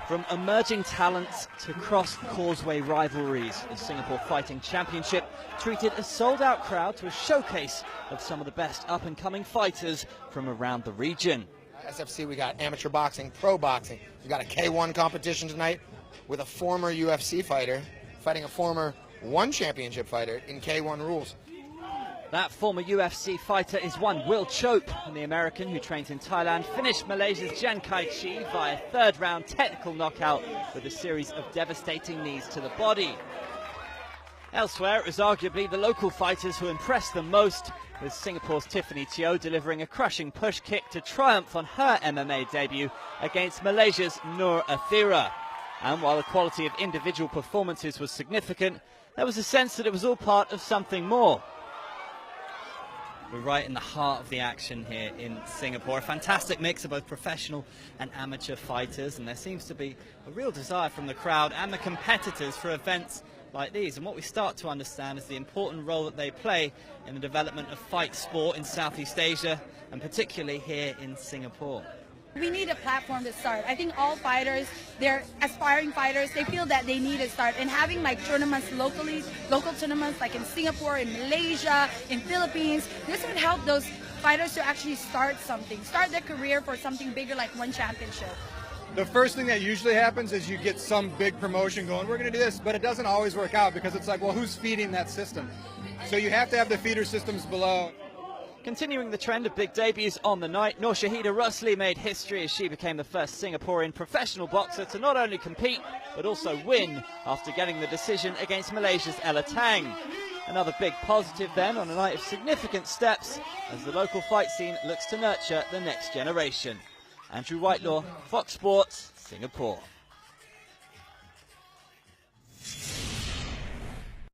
From emerging talents to cross-causeway rivalries, the Singapore Fighting Championship treated a sold-out crowd to a showcase of some of the best up-and-coming fighters from around the region. SFC, we got amateur boxing, pro boxing. We got a K1 competition tonight with a former UFC fighter fighting a former One Championship fighter in K1 rules. That former UFC fighter is one Will Chope, and the American who trains in Thailand finished Malaysia's Jan Kai-Chi via third-round technical knockout with a series of devastating knees to the body. Elsewhere, it was arguably the local fighters who impressed them most, with Singapore's Tiffany Teo delivering a crushing push kick to triumph on her MMA debut against Malaysia's Nur Athira. And while the quality of individual performances was significant, there was a sense that it was all part of something more. We're right in the heart of the action here in Singapore. A fantastic mix of both professional and amateur fighters, and there seems to be a real desire from the crowd and the competitors for events like these. And what we start to understand is the important role that they play in the development of fight sport in Southeast Asia, and particularly here in Singapore. We need a platform to start. I think all fighters, they're aspiring fighters, they feel that they need to start. And having like tournaments locally, local tournaments like in Singapore, in Malaysia, in Philippines, this would help those fighters to actually start something, start their career for something bigger like One Championship. The first thing that usually happens is you get some big promotion going, we're going to do this, but it doesn't always work out because it's like, well, who's feeding that system? So you have to have the feeder systems below. Continuing the trend of big debuts on the night, Nur Shahida Rusli made history as she became the first Singaporean professional boxer to not only compete, but also win after getting the decision against Malaysia's Ella Tang. Another big positive then on a night of significant steps as the local fight scene looks to nurture the next generation. Andrew Whitelaw, Fox Sports, Singapore.